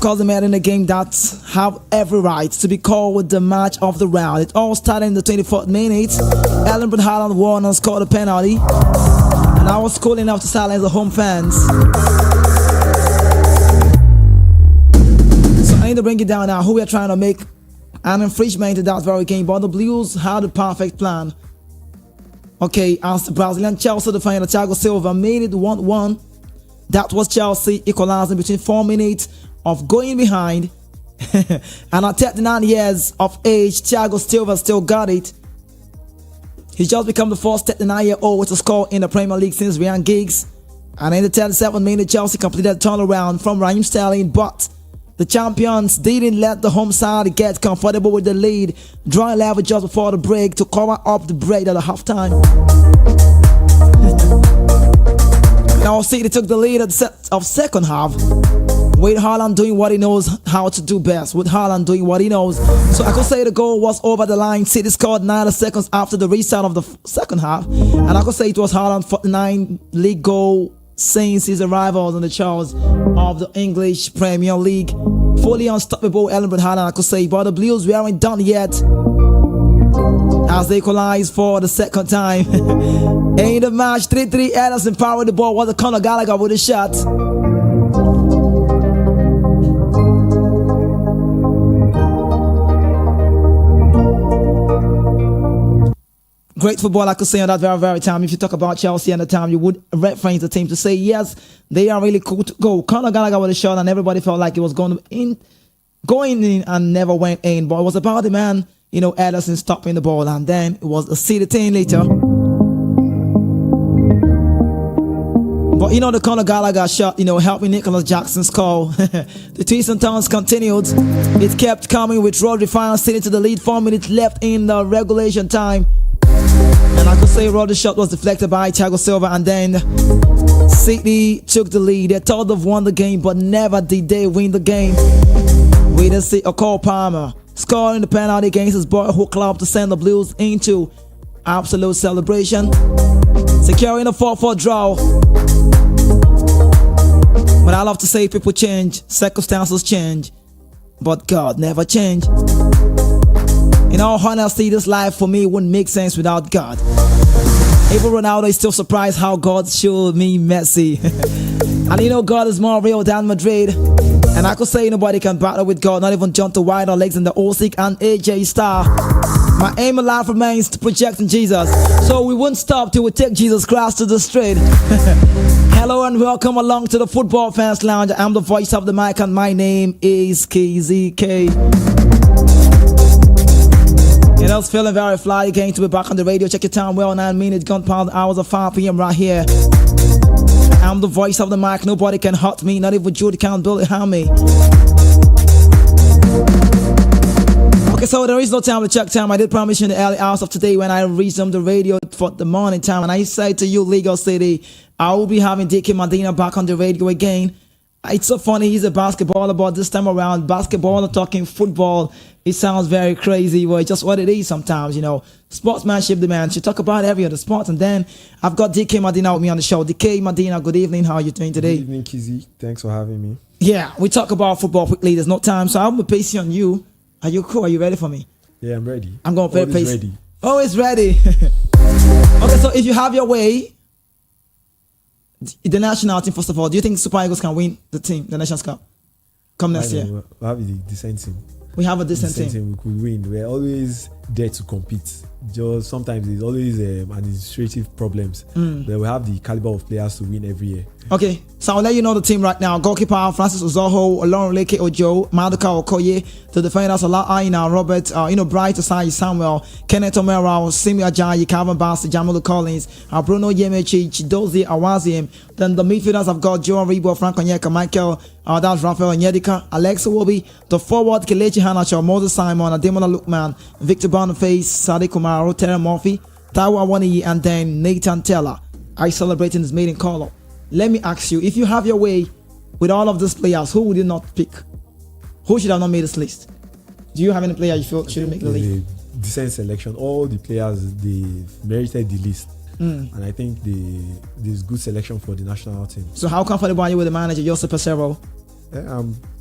course, they met in a game that have every right to be called the match of the round. It all started in the 24th minute. Erling Haaland won and scored a penalty. And I was cool enough to silence the home fans. So I need to bring it down now. Who we are trying to make an infringement in that very game. But the Blues had a perfect plan. Okay, as the Brazilian Chelsea defender Thiago Silva made it 1-1. That was Chelsea equalizing between 4 minutes of going behind. And at 39 years of age, Thiago Silva still got it. He's just become the first 39-year-old to score in the Premier League since Ryan Giggs. And in the 37th minute, Chelsea completed a turnaround from Raheem Sterling, but the champions didn't let the home side get comfortable with the lead, drawing level just before the break to cover up the break at the halftime. Now City took the lead at the set of second half, with Haaland doing what he knows how to do best. With Haaland doing what he knows. So I could say the goal was over the line. City scored 90 seconds after the restart of the second half. And I could say it was Haaland's 49th league goal since his arrival on the charts of the English Premier League. Fully unstoppable Erling Haaland, I could say. But the Blues weren't done yet, as they equalized for the second time. In the match, 3-3, Ederson powered the ball, was a Conor Gallagher with a shot. Great football, I could say, on that very time. If you talk about Chelsea at the time, you would reference the team to say, yes, they are really cool to go. Conor Gallagher with a shot, and everybody felt like it was going in and never went in. But it was about the man, Ederson stopping the ball, and then it was a City team later. But the Conor Gallagher shot, helping Nicholas Jackson score. The twists and turns continued. It kept coming with Rodri finally City to the lead. 4 minutes left in the regulation time. And I could say Rodri's shot was deflected by Thiago Silva, and then City took the lead. They thought they've won the game, but never did they win the game. We didn't see a Cole Palmer scoring the penalty against his boyhood club to send the Blues into absolute celebration, securing a 4-4 draw. But I love to say people change, circumstances change, but God never changed. In all honesty, this life for me wouldn't make sense without God. Even Ronaldo is still surprised how God showed me Messi. And God is more real than Madrid. And I could say nobody can battle with God, not even John White or Legs in the Osik and AJ Star. My aim in life remains to project in Jesus, so we won't stop till we take Jesus Christ to the street. Hello and welcome along to the Football Fans Lounge. I'm the voice of the mic and my name is KZK. It's feeling very fly again to be back on the radio. Check your time, 9 minutes gone past the hours of 5 p.m. right here. I'm the voice of the mic. Nobody can hurt me, not even Judy can bully me. Okay, so there is no time to check time. I did promise you in the early hours of today when I resumed the radio for the morning time. And I say to you, Legal City, I will be having DK Medina back on the radio again. It's so funny, he's a basketballer, but this time around, basketball talking football, it sounds very crazy, but it's just what it is sometimes, Sportsmanship demands. You talk about every other sport, and then I've got DK Medina with me on the show. DK Medina, good evening. How are you doing today? Good evening, Kizzy. Thanks for having me. Yeah, we talk about football quickly. There's no time, so I'll be pacing on you. Are you cool? Are you ready for me? Yeah, I'm ready. I'm going very Always pacing. ready. Always ready. Okay, so if you have your way, the national team, first of all, do you think Super Eagles can win the Nations Cup come next year? We have a decent team. We have a decent team. We could win. We're always there to compete. Just sometimes there's always administrative problems. But we have the caliber of players to win every year. Okay, so I'll let you know the team right now. Goalkeeper Francis Uzoho, Olorunleke Ojo, Maduka Okoye. The defenders Ola Aina, Robert, Bright Osai Samuel, Kenneth Omera, Simi Ajayi, Calvin Bass, Jamalu Collins, Bruno Yemechi, Chidozie Awaziem. Then the midfielders have got Joan Rebo, Frank Onyeka, Michael, that's Rafael Onyedika, Alexa Wobi. The forward Kelechi Hanacho, Moses Simon, Ademola Lukman, Victor Boniface, Sadiq Kumaro, Terry Murphy, Taiwo Awoniyi, and then Nathan Teller. I celebrating his maiden call-up. Let me ask you, if you have your way with all of these players, who would you not pick? Who should have not made this list? Do you have any player you feel should make the list? Decent selection. All the players, they merited the list. And I think there's good selection for the national team. So how comfortable are you with the manager, Joseph Pesero?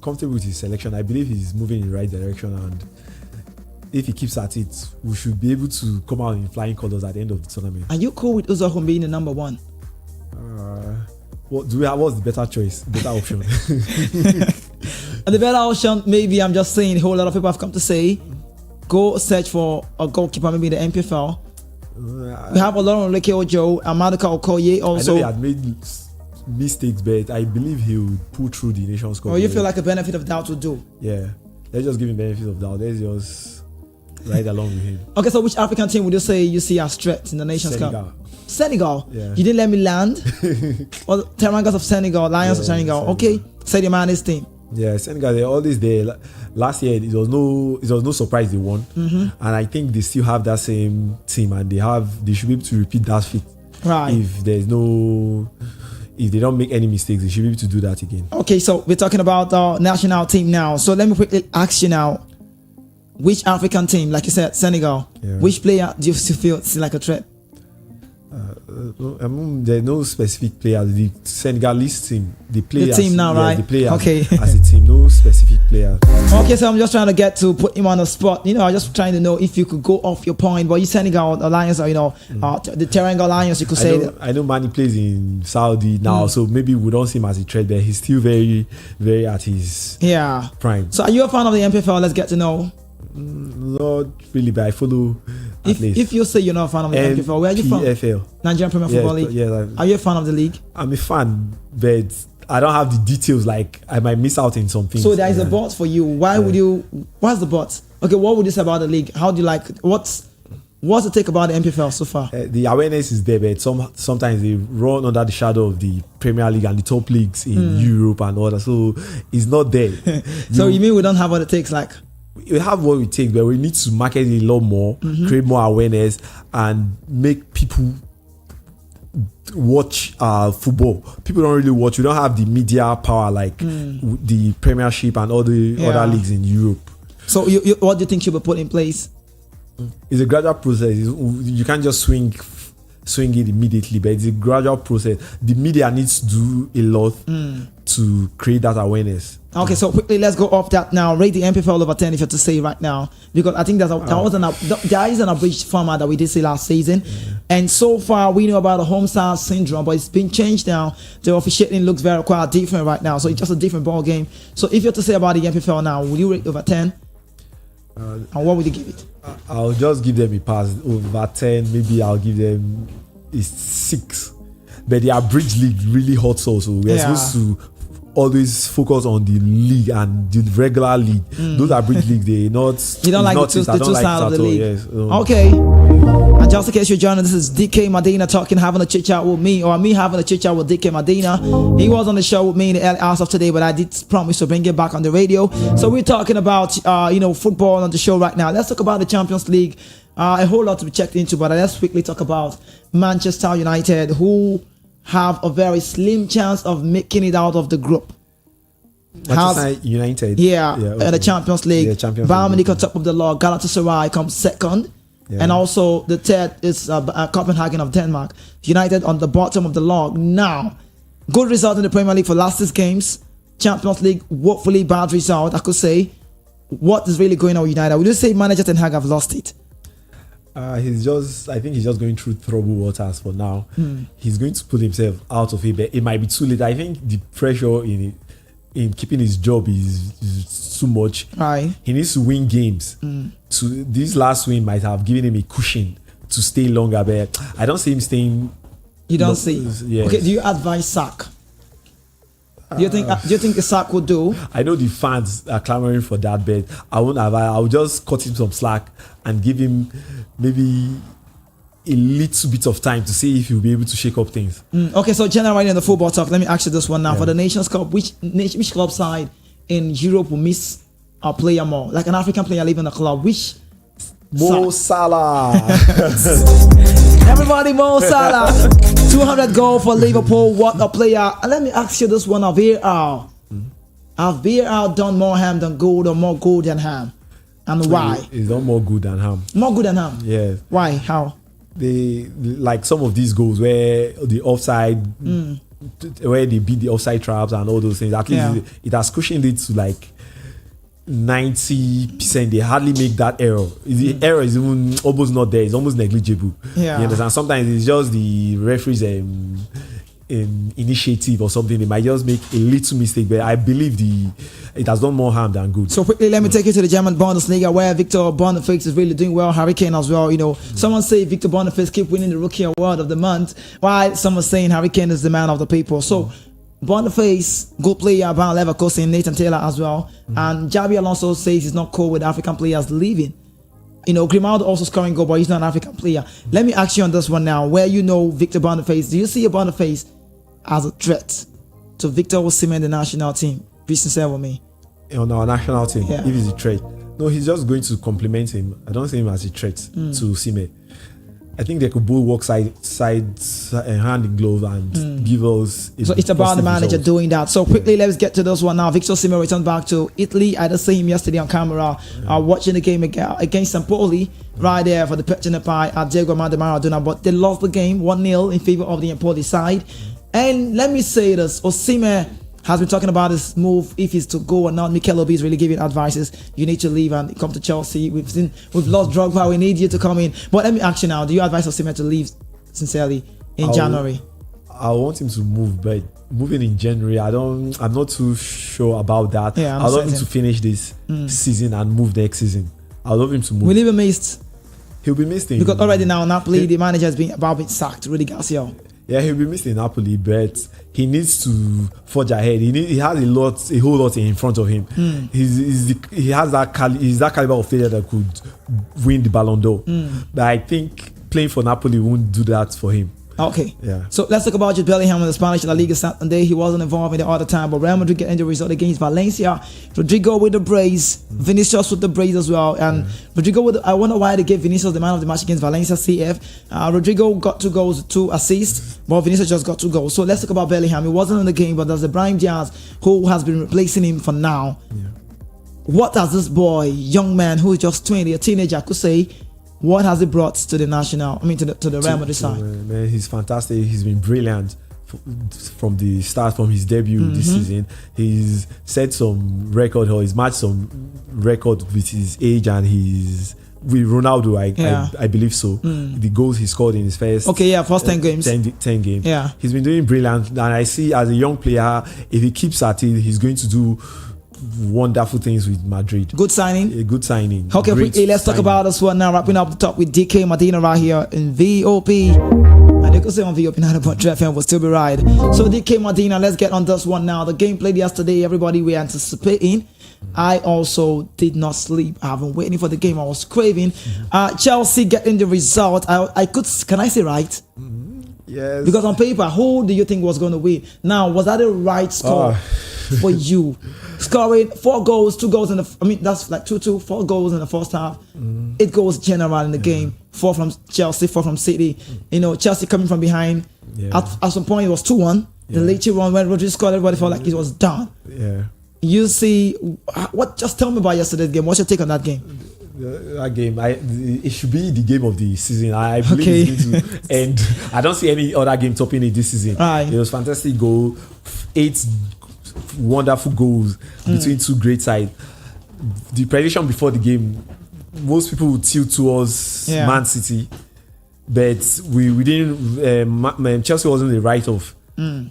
comfortable with his selection. I believe he's moving in the right direction, and if he keeps at it, we should be able to come out in flying colors at the end of the tournament. Are you cool with Uzoho being the number one? What do we have? What's the better choice, better option? And the better option, maybe I'm just saying, a whole lot of people have come to say, go search for a goalkeeper, maybe in the MPFL. We have Olorunleke Ojo, Maduka Okoye also. I know he had made mistakes, but I believe he will pull through the Nations Cup. Or you feel like a benefit of doubt will do? Yeah, let's just give him benefit of doubt. Let's just ride along with him. Okay, so which African team would you say you see as threats in the Nations Cup? Senegal. Yeah. You didn't let me land. Well, Terangas of Senegal, Lions of Senegal. Okay, say the man is team. Yeah, Senegal, they're always there. Last year, it was no surprise they won, and I think they still have that same team, and they should be able to repeat that feat. Right. If they don't make any mistakes, they should be able to do that again. Okay, so we're talking about the national team now. So let me quickly ask you now, which African team, like you said, Senegal, which player do you feel is like a threat? There's no specific player. The Senegalese team, they play the team now, right? They play okay. as a team, no specific player. Okay, so I'm just trying to get to put him on the spot. You know, I'm just trying to know if you could go off your point. But you Senegal, the Lions are, the Teranga Lions, you could say. I know Mani plays in Saudi now, so maybe we don't see him as a threat, but he's still very, very at his prime. So are you a fan of the MPFL? Let's get to know. Not really, but I follow. If you say you're not a fan of the MPFL, where are you from? PFL. Nigerian Premier Football League. Yeah, are you a fan of the league? I'm a fan, but I don't have the details. Like I might miss out in some things. So there is a but for you. Why would you? What's the but? Okay, what would you say about the league? How do you like? What's the take about the MPFL so far? The awareness is there, but sometimes they run under the shadow of the Premier League and the top leagues in Europe and all that. So it's not there. So you mean we don't have what it takes, like? We have what we take, but we need to market it a lot more, create more awareness, and make people watch football. People don't really watch. We don't have the media power like the Premiership and all the other leagues in Europe. So what do you think should be put in place? It's a gradual process. You can't just swing it immediately, but it's a gradual process. The media needs to do a lot to create that awareness. Okay, so quickly let's go off that now. Rate the MPFL over 10 if you're to say right now, because I think there is an abridged format that we did see last season, and so far we know about the home style syndrome, but it's been changed now. The officiating looks quite different right now, so it's just a different ball game. So if you're to say about the MPFL now, would you rate over 10? And what would you give it? I'll just give them a pass. Over 10, maybe I'll give them a 6. But the abridged league really hurts also. We're supposed to always focus on the league and the regular league. Those abridged leagues, they not. You don't like the two sides of the league. Yes. Okay. And just in case you're joining, this is DK Medina having a chit chat with me, or me having a chit chat with DK Medina. He was on the show with me in the early hours of today, but I did promise to bring it back on the radio. So we're talking about football on the show right now. Let's talk about the Champions League. A whole lot to be checked into, but let's quickly talk about Manchester United, who have a very slim chance of making it out of the group. Manchester United, the Champions League. Bayern Munich on top of the log. Galatasaray comes second, and also the third is Copenhagen of Denmark. United on the bottom of the log. Now, good result in the Premier League for last 6 games. Champions League, woefully bad result. I could say, what is really going on with United? Would you say manager Ten Hag have lost it? I think he's just going through troubled waters for now. He's going to pull himself out of it, but it might be too late. I think the pressure in keeping his job is too much. Right. He needs to win games. This last win might have given him a cushion to stay longer, but I don't see him staying. You don't see? Yes. Okay, do you advise sack? Do you think the sack would do? I know the fans are clamoring for that, but I won't have. I'll just cut him some slack and give him maybe a little bit of time to see if he'll be able to shake up things. Okay, so generally in the football talk, let me ask you this one now. For the Nations Cup, which club side in Europe will miss a player more? Like an African player leaving the club, which? Mo Salah. Everybody, Mo Salah. 200 goal for Liverpool. What a player. And let me ask you this one of VAR. Have VAR done more harm than good, or more good than harm? And why? It's done more good than harm. More good than harm? Yes. Why? How? They like some of these goals where the offside where they beat the offside traps and all those things. At least it has cushioned it to like 90%. They hardly make that error. The error is even almost not there. It's almost negligible. Yeah. You understand? Sometimes it's just the referee's initiative or something. They might just make a little mistake, but I believe it has done more harm than good. So quickly, let me take you to the German Bundesliga, where Victor Boniface is really doing well. Harry Kane as well. You know, someone say Victor Boniface keep winning the Rookie Award of the month, while someone saying Harry Kane is the man of the people. So Boniface, good player, Bayer Leverkusen, Nathan Taylor as well. And Javi Alonso says he's not cool with African players leaving. You know, Grimaldo also scoring goal, but he's not an African player. Let me ask you on this one now, where you know Victor Boniface. Do you see a Boniface as a threat to Victor Osimhen, the national team? Be sincere with me. On our national team, Yeah. if he's a threat. No, he's just going to complement him. I don't see him as a threat to Osimhen. I think they could both work hand in glove and give us. So it's about the manager doing that. So quickly, let's get to this one now. Victor Osimhen returned back to Italy. I just saw him yesterday on camera, watching the game against Empoli, right there for the pitch in the pie at Diego Armando Maradona. But they lost the game 1-0 in favor of the Empoli side. And let me say this: Osimhen has been talking about his move, if he's to go or not. Mikel Obi is really giving advices. You need to leave and come to Chelsea. We've lost Drogba. We need you to come in. But let me ask you now: do you advise Osimhen to leave sincerely in January? I want him to move, but moving in January, I'm not too sure about that. Yeah, I'd love him to finish this season and move next season. I'd love him to move. Will he be missed? He'll be missed because already now Napoli, the manager has been about being sacked, Rudy Garcia. Yeah, he'll be missed in Napoli, but he needs to forge ahead. He has a whole lot in front of him. He has that caliber of player that could win the Ballon d'Or. But I think playing for Napoli won't do that for him. Okay. Yeah. So let's talk about Jude Bellingham in the Spanish La Liga Saturday. He wasn't involved in the other time, but Real Madrid getting the result against Valencia. Rodrigo with the brace, Vinicius with the brace as well, and Rodrigo I wonder why they gave Vinicius the man of the match against Valencia CF. Rodrigo got 2 goals, 2 assists, but Vinicius just got 2 goals. So let's talk about Bellingham. He wasn't in the game, but there's Brahim Diaz who has been replacing him for now. Yeah. What does this boy, young man who is just 20, a teenager, could say? What has he brought to the to the Real Madrid side? Man, he's fantastic. He's been brilliant from the start, from his debut this season. He's set some record, or he's matched some record with his age and with Ronaldo. I believe so. The goals he scored in his first first 10 games. 10 games. Yeah, he's been doing brilliant, and I see as a young player, if he keeps at it, he's going to do wonderful things with Madrid. Good signing. A good signing. Okay, quickly, let's talk about this one now. Wrapping up the top with DK Medina right here in VOP. And you could say on VOP now, but FM will still be right. So DK Medina, let's get on this one now. The game played yesterday, everybody were anticipating. I also did not sleep. I've been waiting for the game. I was craving. Chelsea getting the result. Can I say right? Yes. Because on paper, who do you think was going to win? Now, was that the right score for you? Scoring 4 goals, 2 goals that's like 2-2, 4 goals in the first half. 8 goals general in the game. 4 from Chelsea, 4 from City. You know, Chelsea coming from behind. Yeah. At some point, it was 2-1. The later one, when Rodri scored, everybody felt like it was done. Yeah. You see, just tell me about yesterday's game. What's your take on that game? That game, it should be the game of the season. I believe it's going to end. I don't see any other game topping it this season. Right. It was fantastic goal, 8 wonderful goals between 2 great sides. The prediction before the game, most people would tilt towards Man City, but we didn't. Chelsea wasn't the write-off.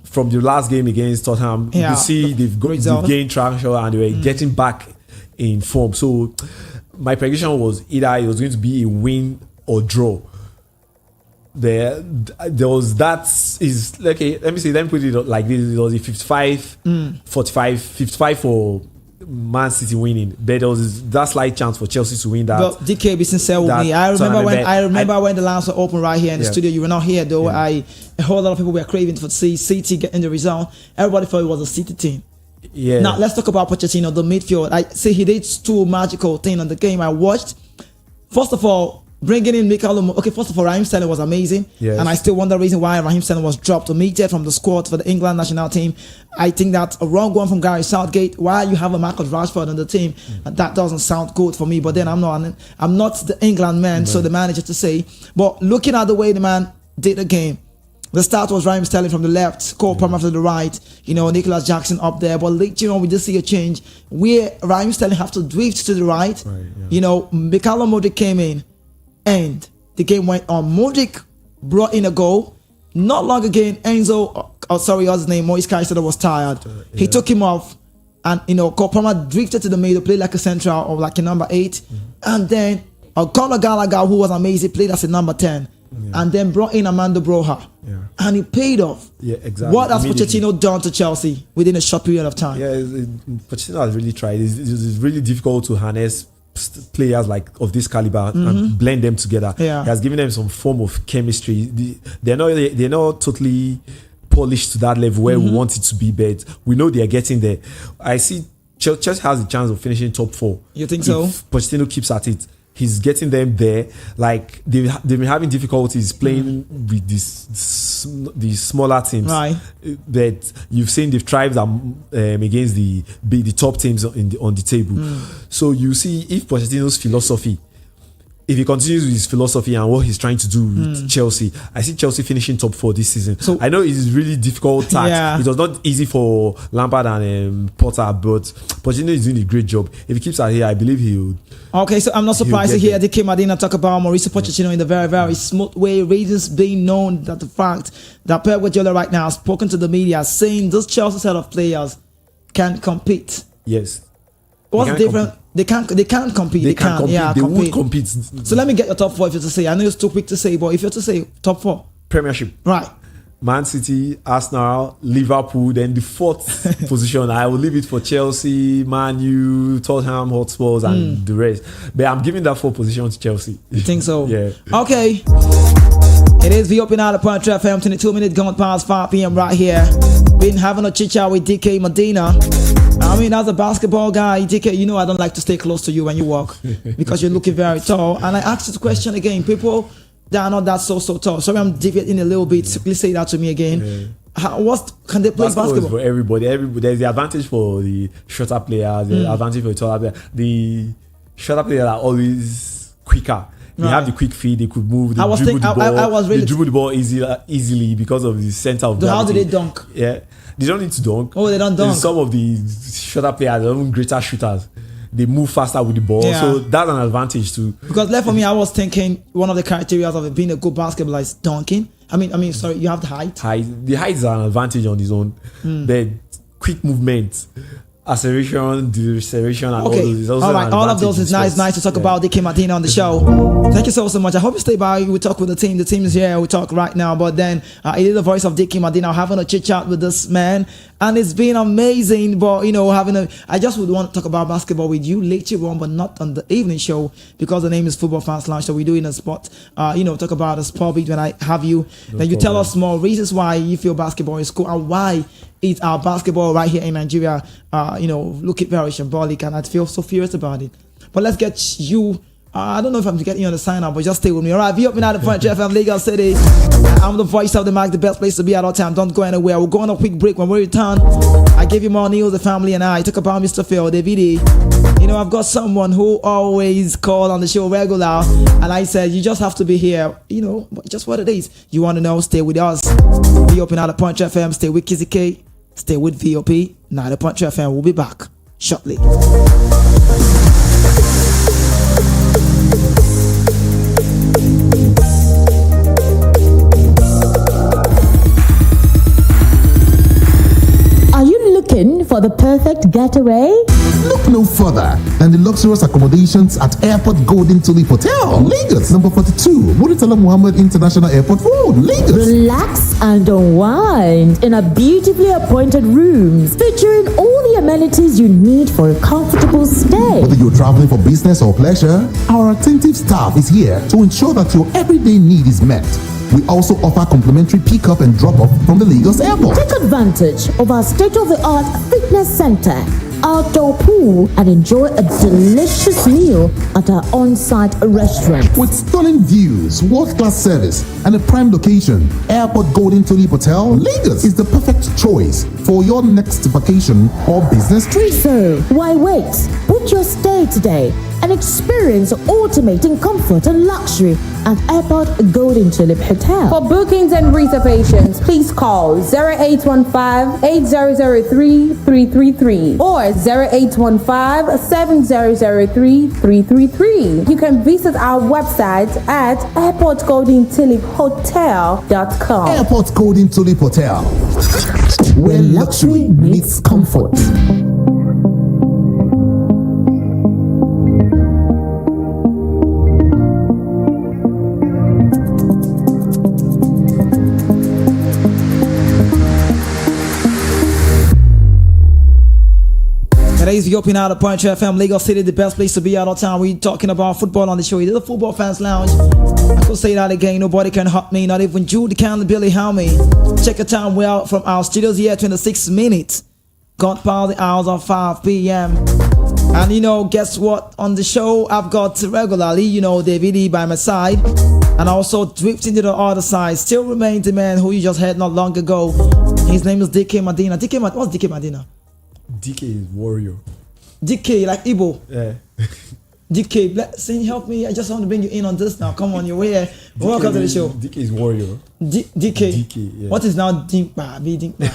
From the last game against Tottenham. You see they've gained traction and they were getting back in form. So my prediction was either it was going to be a win or draw. There was that is okay. Let me put it like this. It was a 55 for Man City winning, but there was that slight chance for Chelsea to win that. But DK, be sincere with me. I remember when the lines were open right here in the studio. You were not here though. A whole lot of people were craving to see City getting the result. Everybody thought it was a City team. Yeah. Now let's talk about Pochettino, the midfield. I see he did 2 magical things on the game I watched. First of all, bringing in first of all, Raheem Sterling was amazing. Yes. And I still wonder the reason why Raheem Sterling was dropped, omitted from the squad for the England national team. I think that's a wrong one from Gary Southgate. Why you have a Marcus Rashford on the team? That doesn't sound good for me. But then I'm not the England man, so the manager to say. But looking at the way the man did the game, The start was Raheem Sterling from the left, Cole Palmer to the right, Nicholas Jackson up there. But later on, we just see a change where Raheem Sterling have to drift to the right. Mikhailo Modric came in, and the game went on. Modric brought in a goal. Not long again, what's his name? Moise Caicedo was tired. He took him off, and Cole Palmer drifted to the middle, played like a central or like a number 8, and then Conor Gallagher, who was amazing, played as a number 10. And then brought in Armando Broja, and it paid off. Yeah, exactly. What has Pochettino done to Chelsea within a short period of time? Yeah, Pochettino has really tried. It's really difficult to harness players of this caliber and blend them together. He has given them some form of chemistry. They're not totally polished to that level where we want it to be, but we know they are getting there. I see Chelsea has a chance of finishing top 4. You think so? If Pochettino keeps at it. He's getting them there. Like they've been having difficulties playing with these smaller teams, right? But you've seen they've thrived against the top teams on the table. So you see, if Pochettino's philosophy, if he continues with his philosophy and what he's trying to do with Chelsea, I see Chelsea finishing top 4 this season. So I know it's really difficult task. It was not easy for Lampard and Potter, but Pochettino is doing a great job. If he keeps at here, I believe he would. Okay, so I'm not surprised to hear Dike Madina talk about Mauricio Pochettino in a very, very smooth way. Reasons being known that the fact that Pep Guardiola right now has spoken to the media saying this Chelsea set of players can compete. Yes. What's the difference? They can't compete. They can't compete. They won't compete. So let me get your top 4 if you're to say. I know it's too quick to say, but if you're to say top 4. Premiership. Right. Man City, Arsenal, Liverpool, then the 4th position, I will leave it for Chelsea, Man U, Tottenham Hotspurs, and the rest. But I'm giving that 4th position to Chelsea. You think so? Yeah. Okay. It is the Open Out of Punch FM, 22 minutes gone past 5 p.m. right here. Been having a chit chat with DK Medina. I mean, as a basketball guy, DK, I don't like to stay close to you when you walk because you're looking very tall. And I asked you the question again, people that are not that so tall. Sorry, I'm deviating a little bit. Please say that to me again. Can they play basketball? Is for everybody. There's the advantage for the shorter players, the advantage for the taller players. The shorter players are always quicker. They have the quick feet. They could move. They dribble the ball easily because of the center of gravity. How do they dunk? Yeah, they don't need to dunk. Oh, they don't dunk. Some of the shorter players are even greater shooters. They move faster with the ball, so that's an advantage too. Because left for me, I was thinking one of the criteria of being a good basketballer is dunking. I mean, sorry, you have the height. The height is an advantage on its own. The quick movement, acceleration, deceleration, and all those. All right, all of those is nice to talk about DK Martina on the show. Thank you so much. I hope you stay by. We talk with the team. The team is here. We talk right now. But then it is the voice of DK Martina having a chit chat with this man, and it's been amazing. But I just would want to talk about basketball with you later on, but not on the evening show because the name is Football Fans Lounge. So we do it in a spot. Talk about a sport beat when I have you. Then you tell us more reasons why you feel basketball is cool and why it's our basketball right here in Nigeria. Looking very symbolic, and I feel so furious about it. But let's get you. I don't know if I'm getting you on the sign up, but just stay with me. All right, be up and out of Punch FM, Lagos City. I'm the voice of the mic, the best place to be at all time. Don't go anywhere. We'll go on a quick break. When we return, I give you more news, the family and I talk about Mr. Phil, Davide. I've got someone who always call on the show regular, and I said, you just have to be here. Just what it is. You want to know, stay with us. Be up and out of Punch FM, stay with Kizzy K, stay with VOP. Now the Punch FM will be back shortly. For the perfect getaway? Look no further than the luxurious accommodations at Airport Golden Tulip Hotel, Lagos, number 42, Muritala Muhammad International Airport Road, Lagos. Relax and unwind in a beautifully appointed rooms featuring all the amenities you need for a comfortable stay. Whether you're traveling for business or pleasure, our attentive staff is here to ensure that your everyday need is met. We also offer complimentary pick-up and drop-off from the Lagos airport. Take advantage of our state-of-the-art fitness center, outdoor pool, and enjoy a delicious meal at our on-site restaurant. With stunning views, world-class service, and a prime location, Airport Golden Tulip Hotel, Lagos is the perfect choice for your next vacation or business trip. So, why wait? Book your stay today and experience ultimate in comfort and luxury at Airport Golden Tulip Hotel. For bookings and reservations, please call 0815-8003-333 or 0815-7003-333. You can visit our website at airportgoldentuliphotel.com. Airport Golden Tulip Hotel, where luxury meets comfort. Today's the opening out of Punch FM, Lagos City, the best place to be at all time. We're talking about football on the show. It is the Football Fans Lounge. I could say that again. Nobody can hurt me, not even Jude can Billy Helmy. Check the time well from our studios here, 26 minutes. Got past the hours of 5 p.m. And guess what? On the show, I've got regularly, David E by my side. And also drifting to the other side, still remains the man who you just heard not long ago. His name is DK Medina. What's DK Medina? DK is warrior. DK, like Igbo. Yeah. DK, blessing, help me. I just want to bring you in on this now. Come on, you're here. Welcome to the show. DK is warrior. DK. Yeah. What is now Dinkba? Dinkba.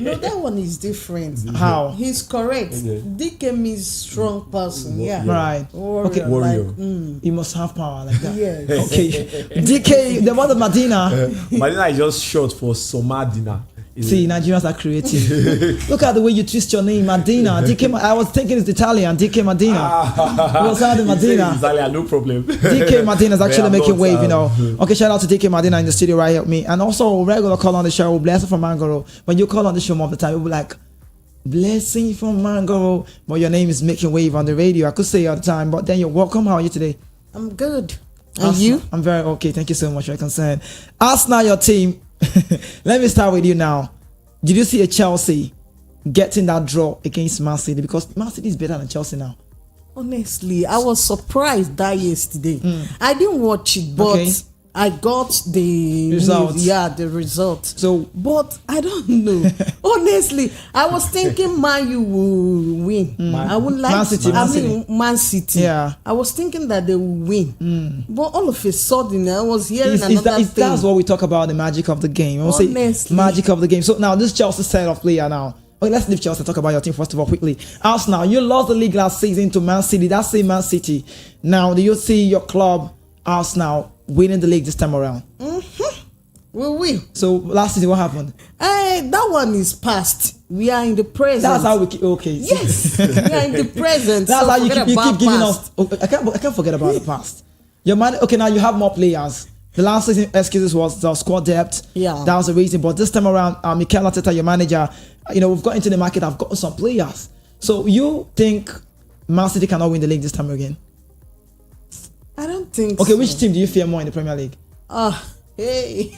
No, that one is different. How? He's correct. Okay. DK means strong person. Yeah. Right. Warrior, Okay. Warrior. Like, You must have power like that. yes. Okay. DK, the one of Medina. Medina is just short for Somadina. See, Nigerians are creative. Look at the way you twist your name, Medina. DK. I was thinking it's Italian. DK Medina. It was not the Medina. Italian, no problem. DK Medina is actually I'm making not, wave, Okay, shout out to DK Medina in the studio right here with me. And also, regular call on the show, Blessing from Mangoro. When you call on the show more of the time, you'll be like, Blessing from Mangoro. But your name is making wave on the radio. I could say all the time, but then you're welcome. How are you today? I'm good. And Arsenal. you? I'm very okay. Thank you so much for your concern. Arsenal, your team. Let me start with you now. Did you see a Chelsea getting that draw against Man City? Because Man City is better than Chelsea now. Honestly, I was surprised that yesterday. I didn't watch it, but Okay. I got the Result. news, the result. So, But I don't know. Honestly, I was thinking Man U will win. I would like Man City, Man City. Yeah. I was thinking that they will win. But all of a sudden, I was hearing another thing. that's what we talk about, the magic of the game. We'll say Honestly. magic of the game. So now this Chelsea set of player now. Okay, let's leave Chelsea and talk about your team first of all quickly. Arsenal, you lost the league last season to Man City. That's the Man City. Now, do you see your club Arsenal winning the league this time around? We will. So last season, what happened? That one is past. We are in the present. That's how we keep. Okay. Yes, we are in the present. That's so how you forget keep about giving past. us. Okay, I can't forget about the past. Your man. Okay, now you have more players. The last season excuses was the squad depth. Yeah. That was the reason. But this time around, Mikel Arteta, your manager, we've got into the market. I've got some players. So you think Man City cannot win the league this time again? I don't think. Okay, so. which team do you fear more in the Premier League? Hey.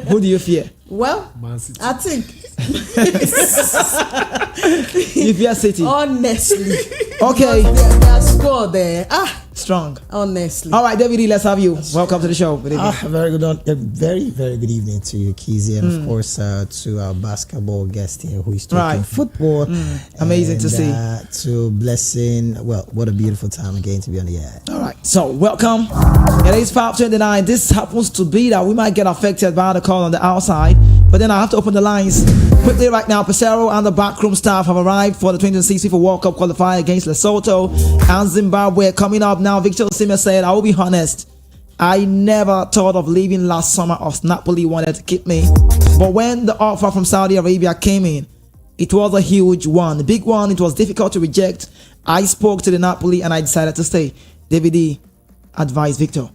Who do you fear? Well, Man City. I think You fear City. honestly, Okay, their score there. strong. Honestly. All right, David E, let's have you. Welcome to the show. Good evening. Very good evening to you, Kizzy, and of course to our basketball guest here who is talking Right. football. Amazing to see. To Blessing, well, what a beautiful time again to be on the air. All right, so welcome. It is 5:29. This happens to be that we might get affected by the call on the outside, but then I have to open the lines quickly right now. Pesero and the backroom staff have arrived for the 2026 FIFA World Cup qualifier against Lesotho and Zimbabwe. Coming up now, Victor Osimhen said, "I will be honest. I never thought of leaving last summer as Napoli wanted to keep me, but when the offer from Saudi Arabia came in, it was a huge one, a big one. It was difficult to reject. I spoke to the Napoli and I decided to stay." David E, advise Victor.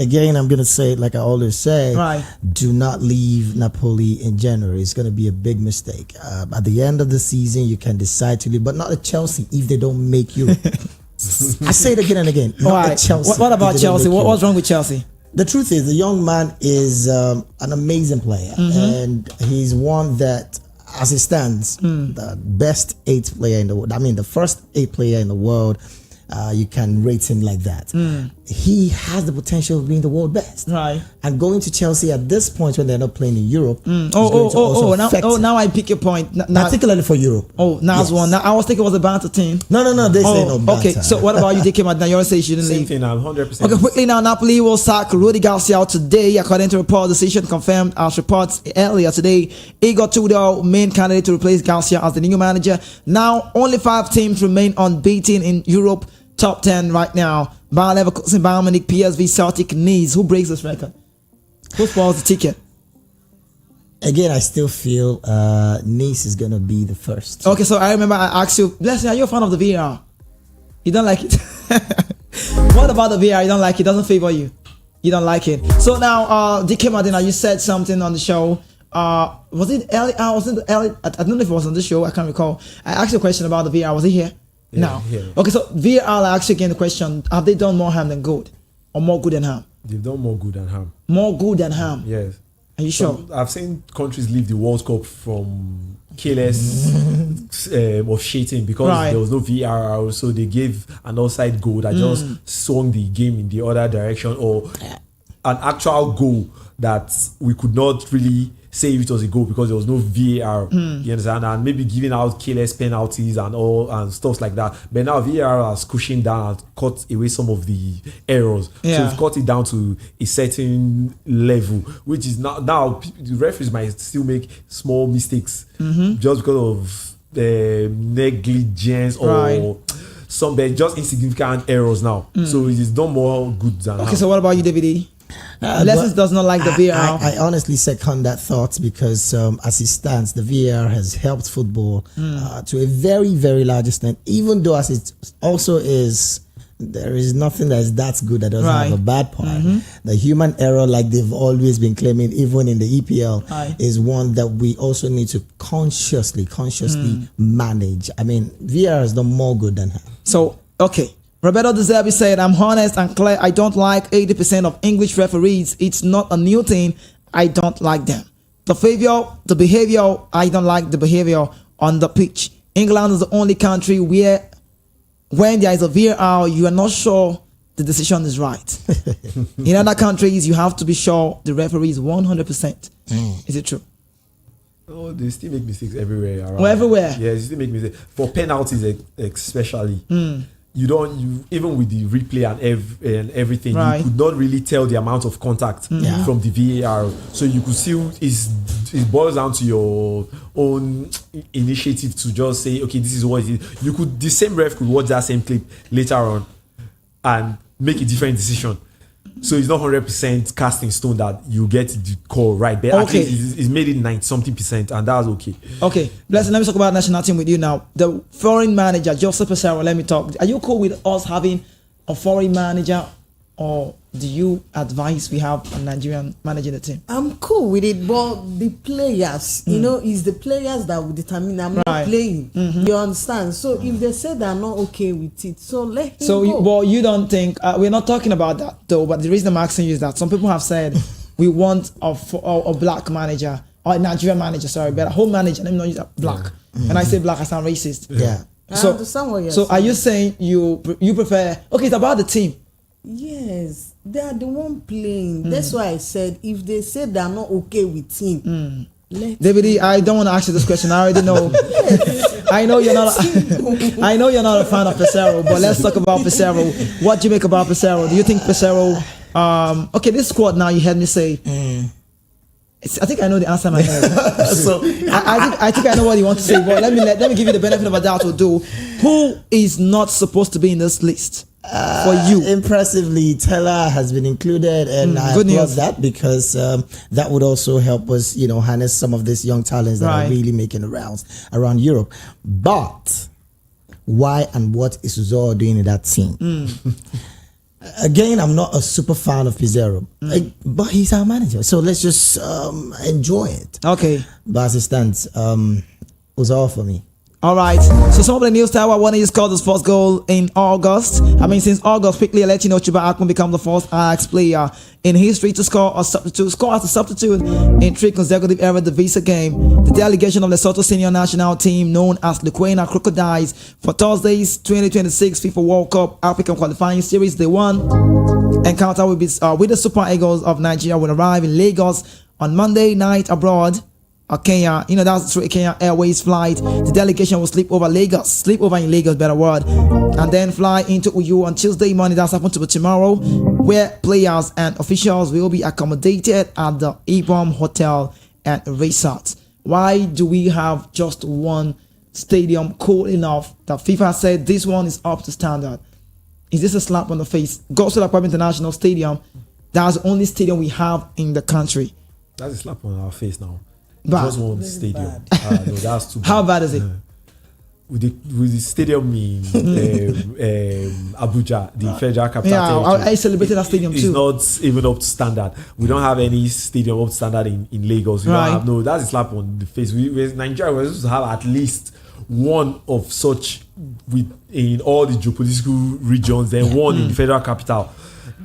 Again, I'm going to say it like I always say, Right. do not leave Napoli in January. It's going to be a big mistake. At the end of the season, you can decide to leave, but not at Chelsea if they don't make you. I say it again and again. Not All at right. Chelsea. What about if they don't Chelsea? make What's Europe. wrong with Chelsea? The truth is, the young man is an amazing player, and he's one that as it stands, the best 8 player in the world. I mean, the first 8 player in the world. You can rate him like that. He has the potential of being the world best. Right. And going to Chelsea at this point when they're not playing in Europe. Now I pick your point. Particularly for Europe. Oh, now Yes. one. Now, I was thinking it was a banter team. No, this ain't no banter. Okay, so what about you, DK Madina? You say you shouldn't Same leave. thing, I'm 100%. Okay, quickly now, Napoli will sack Rudy Garcia today, according to report. Decision confirmed as reports earlier today. Igor Tudor, main candidate to replace Garcia as the new manager. Now, only 5 teams remain unbeaten in Europe. Top 10 right now. Bayer Leverkusen, Bayern Munich, PSV, Celtic, Nice. Who breaks this record? Who spoils the ticket? Again, I still feel Nice is going to be the first. Okay, so I remember I asked you, Blessing, are you a fan of the VAR? You don't like it? What about the VAR? You don't like it? It doesn't favor you. You don't like it. So now, DK Madina, you said something on the show. Was it Ellie? I don't know if it was on the show. I can't recall. I asked you a question about the VAR. Was he here? Yeah, No. yeah. Okay, so VAR, I asked you again the question: have they done more harm than good, or more good than harm? They've done more good than harm. More good than harm. Yes. Are you sure? I've seen countries leave the World Cup from careless officiating because Right. there was no VAR, so they gave an offside goal that just swung the game in the other direction, or an actual goal that we could not really say if it was a goal because there was no VAR. You understand? And maybe giving out careless penalties and all and stuff like that. But now VAR has cushioned down and cut away some of the errors. Yeah. So we've cut it down to a certain level, which is now the referees might still make small mistakes just because of the negligence or Right. some just insignificant errors now. So it is done more good than Okay, harm. so what about you, DVD? Lessons does not like the VAR. I honestly second that thought because as it stands, the VAR has helped football to a very, very large extent, even though as it also is, there is nothing that is that good that doesn't have a bad part. The human error, like they've always been claiming, even in the EPL, is one that we also need to consciously manage. I mean, VAR has done more good than harm. So, okay. Roberto De Zerbi said, I'm honest and clear. I don't like 80% of English referees. It's not a new thing. I don't like them. The behavior, I don't like the behavior on the pitch. England is the only country where when there is a VAR, you are not sure the decision is right. In other countries, you have to be sure the referee is 100%. Is it true? Oh, they still make mistakes everywhere around. Well, everywhere. Yeah, they still make mistakes. For penalties especially. You even with the replay and everything, Right. you could not really tell the amount of contact from the VAR. So you could still it boils down to your own initiative to just say, okay, this is what it is. The same ref could watch that same clip later on and make a different decision. So it's not 100% cast in stone that you get the call right, but at least it's made it 90-something%, and that's okay. Okay, Blessing, let me talk about national team with you now. The foreign manager, Joseph Pesaro, let me talk. Are you cool with us having a foreign manager, or do you advise we have a Nigerian managing the team? I'm cool with it, but the players, it's the players that will determine. I'm not playing. You understand? So if they say they're not okay with it, so let him go. You don't think we're not talking about that though? But the reason I'm asking you is that some people have said we want a black manager or a Nigerian manager, but a home manager. Let me not use that black. When I say black, I sound racist. Yeah. I understand what you're saying. So are you saying you prefer? Okay, it's about the team. Yes, they are the one playing. That's why I said if they say they are not okay with him, David, I don't want to ask you this question. I already know. I know you're not. I know you're not a fan of Pesaro, but let's talk about Pesaro. What do you make about Pesaro? Do you think Pesaro? Okay, this squad now. You heard me say. I think I know the answer in my head. So I think I know what you want to say. But let me give you the benefit of a doubt. Who is not supposed to be in this list? For you, impressively, Teller has been included, and I applaud that because that would also help us, harness some of these young talents that are really making the rounds around Europe. But why and what is Uzor doing in that team? Again, I'm not a super fan of Pizarro, but he's our manager, so let's just enjoy it. Okay. But as it stands, Uzor for me. All right. So some of the news tower one is scored his first goal in August. Since August, quickly I'll let you know Chuba Akpom become the first Ajax player in history to score as a substitute in 3 consecutive ever the Visa game. The delegation of Lesotho senior national team, known as the Kwena Crocodiles, for Thursday's 2026 FIFA World Cup African qualifying series, they won. Encounter with the Super Eagles of Nigeria will arrive in Lagos on Monday night abroad. Kenya, that's through a Kenya Airways flight. The delegation will sleep over in Lagos, better word, and then fly into Uyo on Tuesday morning. That's happened to be tomorrow, where players and officials will be accommodated at the Ibom Hotel and Resort. Why do we have just one stadium cool enough that FIFA said this one is up to standard? Is this a slap on the face? Guardiola International Stadium, that's the only stadium we have in the country. That's a slap on our face now. Bad. Just one stadium. No, that's too bad. How bad is it? With the stadium in Abuja, the federal capital territory, I celebrated that stadium it's too. not even up to standard. We don't have any stadium up to standard in Lagos. We Right. don't have, that's a slap on the face. Nigeria was supposed to have at least one of such in all the geopolitical regions, then one in the federal capital.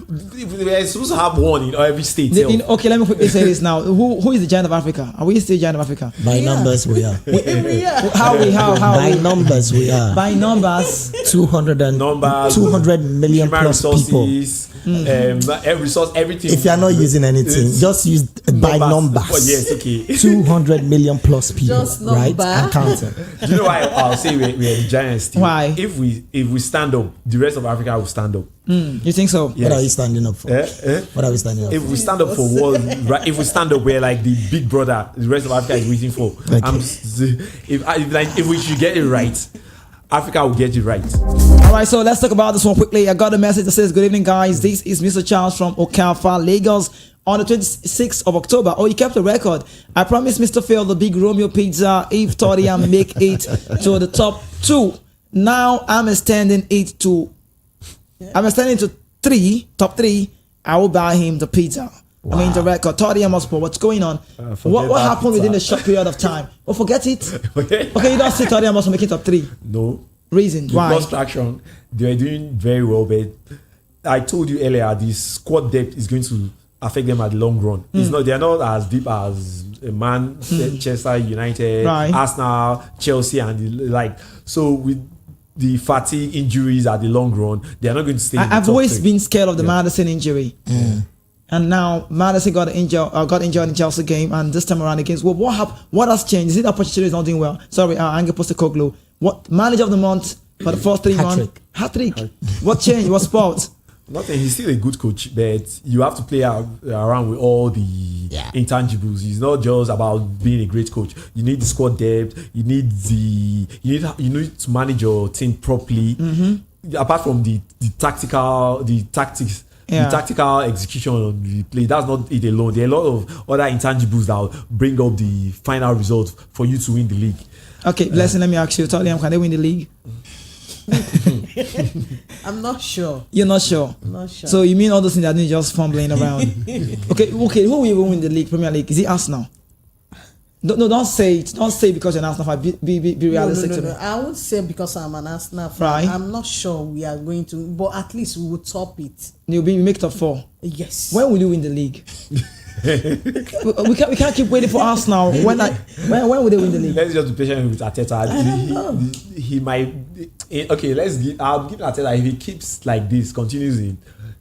We're supposed to have one in every state. Okay, let me quickly say this now. Who is the giant of Africa? Are we still giant of Africa? By numbers, we are. How By numbers, we are. By numbers. 200 million human plus people. resources, resource, everything. If you are not using anything, just use by numbers. Oh, yes, okay. 200 million plus people, Just right? number. And counting. Do you know why I'll say we're giants still? Why? If we stand up, the rest of Africa will stand up. You think so? Yes. What are you standing up for? What are we standing up If for? we stand up for what, right, if we stand up, we're like the big brother the rest of Africa is waiting for. Okay. If we should get it right, Africa will get it right. All right, so let's talk about this one quickly. I got a message that says, "Good evening, guys. This is Mr. Charles from Okafa, Lagos. On the 26th of October, you kept a record. I promised Mr. Phil the big Romeo pizza if Torian make it to the top 2. Now I'm extending it to top 3. I will buy him the pizza." Wow. The record. Torian Mospo, what's going on? What happened within a short period of time? Forget it. Okay, you don't see Torian Mospo making top 3. No. Reason The why? lost traction. They are doing very well, but I told you earlier, the squad depth is going to affect them at the long run. They are not as deep as Manchester United, Right. Arsenal, Chelsea, and the like. So with the fatigue injuries at the long run, they are not going to stay. I've always been scared of the Madison injury. And now Madison got injured in Chelsea game, and this time around against. Well, what happened? What has changed? Is it that Pochettino is not doing well? Sorry, Angel Postecoglou. What manager of the month for the first 3 months? Hat-trick. What changed? What sport? Nothing. He's still a good coach, but you have to play around with all the intangibles. It's not just about being a great coach. You need the squad depth. You need to manage your team properly. Apart from the tactics, the tactical execution on the play. That's not it alone. There are a lot of other intangibles that will bring up the final result for you to win the league. Okay, Blessing, let me ask you, Tottenham, can they win the league? I'm not sure. You're not sure? I'm not sure. So you mean all those things that are just fumbling around? Okay, who will even win the league, Premier League? Is it Arsenal? No, don't say it. Don't say because you're an Arsenal fan. Be realistic to me. I would say because I'm an Arsenal fan. Right. I'm not sure we are going to, but at least we will top it. You'll be make top 4. Yes. When will you win the league? we can't keep waiting for Arsenal. When will they win the league? Let's just be patient with Arteta. He might. Okay, I'll give Arteta, if he keeps like this, continues in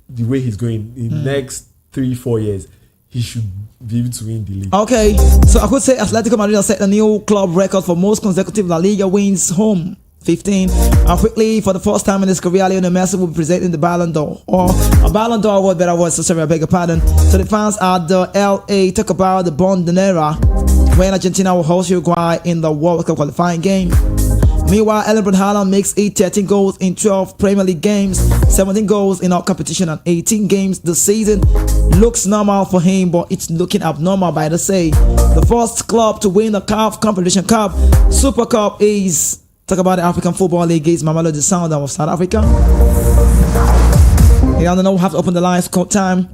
the way he's going in the next 3-4 years, he should be able to win the league. Okay, so I could say Atletico Madrid set a new club record for most consecutive La Liga wins home. 15. And quickly, for the first time in his career, Lionel Messi will be presenting the Ballon d'Or, or a Ballon d'Or award, better word, so sorry, I beg your pardon. So the fans at the LA talk about the Bombonera when Argentina will host Uruguay in the World Cup qualifying game. Meanwhile, Erling Haaland makes 13 goals in 12 Premier League games, 17 goals in all competition and 18 games this season. Looks normal for him, but it's looking abnormal by the say. The first club to win the CAF Confederation Cup Super Cup is, talk about the African Football League, is Mamelodi Sundowns of South Africa. You don't know, we have to open the lines, code time.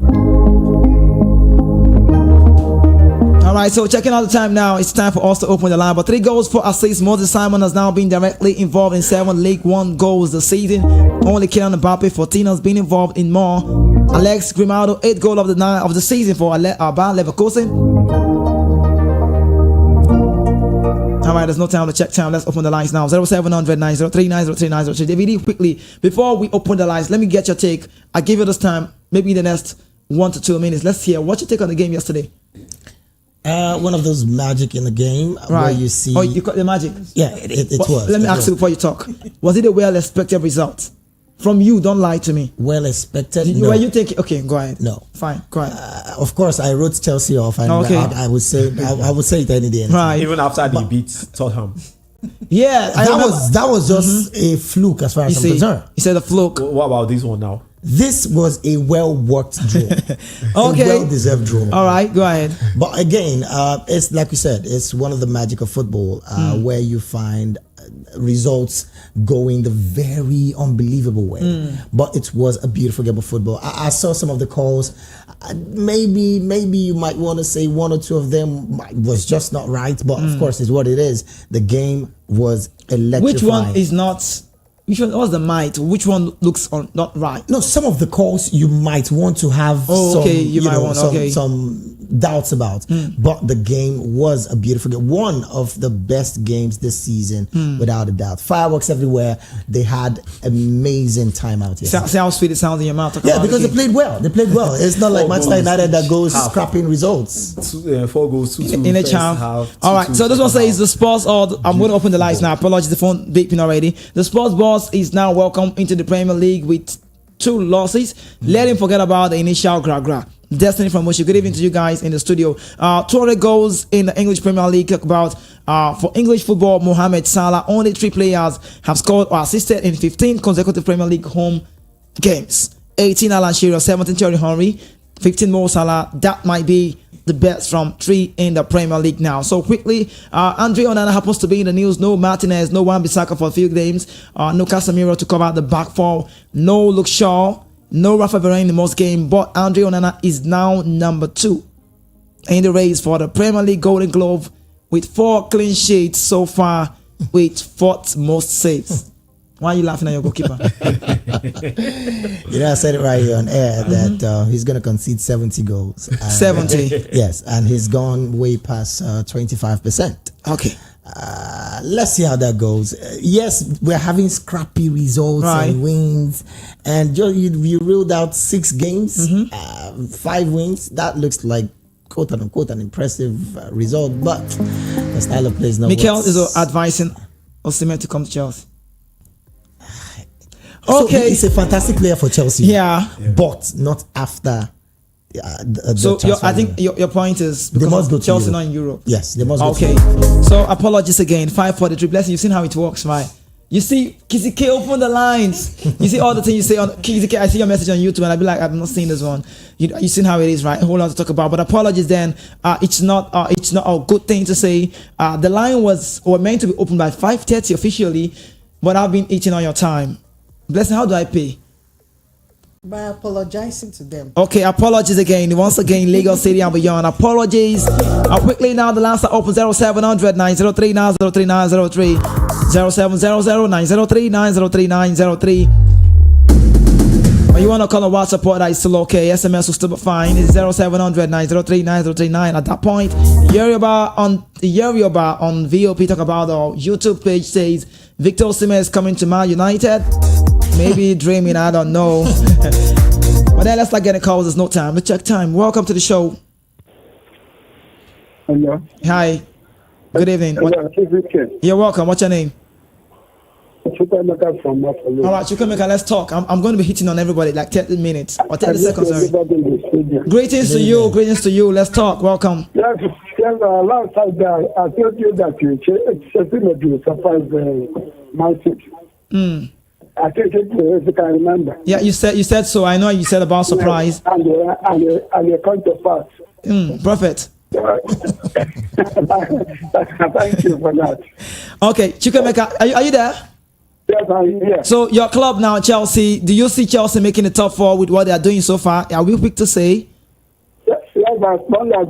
All right, so checking out the time now. It's time for us to open the line. But 3 goals, 4 assists. Moses Simon has now been directly involved in 7 League One goals this season. Only Kylian Mbappe 14 has been involved in more. Alex Grimaldo 8 goal of the season for Bayer Leverkusen. All right, there's no time to check time. Let's open the lines now. 0700 903 903 903. David, quickly before we open the lines, let me get your take. I give you this time, maybe in the next 1 to 2 minutes. Let's hear what you take on the game yesterday. One of those magic in the game where you see. Oh, you got the magic. Yeah, it was. Let me ask you before you talk. Was it a well expected result? From you, don't lie to me. Well expected. No. Were you thinking? Okay, go ahead. No. Fine, go ahead. Of course, I wrote Chelsea off, and I would say I would say it any day. Right. Even after they beat Tottenham. Yeah, that was just a fluke as far as I'm concerned. You said a fluke. What about this one now? This was a well-worked draw. Okay. A well-deserved draw. All right, go ahead. But again, it's like we said, it's one of the magic of football where you find results going the very unbelievable way. But it was a beautiful game of football. I saw some of the calls. Maybe you might want to say 1 or 2 of them was just not right. But of course, it's what it is. The game was electrifying. Which one is not? Which one was the might? Which one looks not right? No, some of the calls you might want to have some doubts about. But the game was a beautiful game. One of the best games this season, without a doubt. Fireworks everywhere. They had amazing time out here. See how sweet it sounds in your mouth. Yeah, because they played well. They played well. It's not like Manchester United that goes scrapping results. 4 goals, 2-2 in a charm. All right, so this one says the sports. I'm going to open the lights now. Apologies, the phone beeping already. The sports boss is now welcome into the Premier League with 2 losses. Let him forget about the initial gra. Destiny from Moshi. Good evening to you guys in the studio. 200 goals in the English Premier League. Talk about for English football, Mohamed Salah. Only 3 players have scored or assisted in 15 consecutive Premier League home games. 18 Alan Shearer, 17 Thierry Henry, 15 Mo Salah. That might be the best from 3 in the Premier League now. So quickly, Andre Onana happens to be in the news. No Martinez, no Wan-Bissaka for a few games. No Casemiro to cover the back 4. No Luke Shaw. No Rafa Varane in the most game. But Andre Onana is now number 2 in the race for the Premier League Golden Glove with 4 clean sheets so far with 4th most saves. Why are you laughing at your goalkeeper? I said it right here on air that he's going to concede 70 goals. 70? Yes, and he's gone way past 25%. Okay. Let's see how that goes. Yes, we're having scrappy results and wins. And you ruled out 6 games, 5 wins. That looks like, quote unquote, an impressive result. But the style of play is not Mikel is advising Osimhen to come to Chelsea. Okay, so he's a fantastic player for Chelsea. Yeah, but not after. I think your point is because they must go to Chelsea Europe. not in Europe. Yes, they must. Go okay, to Europe. So apologies again. 543. Blessing. You've seen how it works, right? You see, Kizzy K, open the lines. You see all the things you say on Kizzy K. I see your message on YouTube, and I'll be like, I've not seen this one. You seen how it is, right? A whole lot to talk about. But apologies. Then it's not a good thing to say. The line was meant to be opened by 5:30 officially, but I've been eating on your time. Blessing, how do I pay? By apologizing to them. Okay, apologies again. Once again, Lagos City and beyond. Apologies. Quickly now, the lines are open. 0700 903 903 903 0700 903 903 903. Or you want to call a WhatsApp support, that is still okay. SMS will still be fine. It's 0700 903 903 9. At that point, Yoruba on VOP talk about our YouTube page says Victor Osimhen is coming to Man United. Maybe dreaming, I don't know. But then let's not get a call. There's no time. Let's check time. Welcome to the show. Hello. Hi. Good evening. You're welcome. What's your name? Chukwemeka from Buffalo. All right, Chukwemeka, let's talk. I'm going to be hitting on everybody like 30 minutes or 30 seconds. Sorry. Greetings to you. Greetings to you. Let's talk. Welcome. Yes, last time I told you that you surprised Man City. I think if you can remember. Yeah, you said so. I know you said about surprise. And your counterpart. Prophet. Thank you for that. Okay, Chukwemeka, are you there? Yes, I'm here. So your club now, Chelsea. Do you see Chelsea making the top 4 with what they are doing so far? Are we quick to say? Yes, Just as long as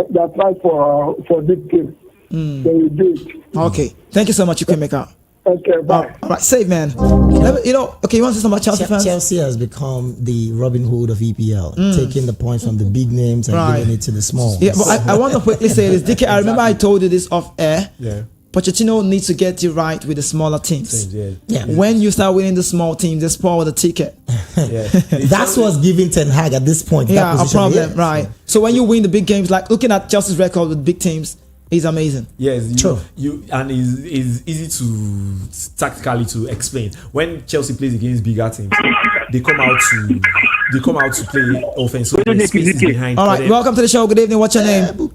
they try for this game, they will do it. Okay. Thank you so much, Chukwemeka. Okay, bye. All right, save, man. You know, okay, you want to say something about Chelsea fans? Chelsea has become the Robin Hood of EPL, taking the points from the big names and giving it to the small. Yeah, but I want to quickly say this. DK, I remember I told you this off air. Yeah. Pochettino needs to get it right with the smaller teams. Yeah. When you start winning the small teams, they spoil the ticket. That's what's giving Ten Hag at this point. Yeah, that a problem, yeah. right? So when you win the big games, like looking at Chelsea's record with big teams, is amazing. Yes, True. You and is easy to tactically to explain. When Chelsea plays against bigger teams, they come out to play offense. So the space is behind. All right, welcome to the show. Good evening. What's your name?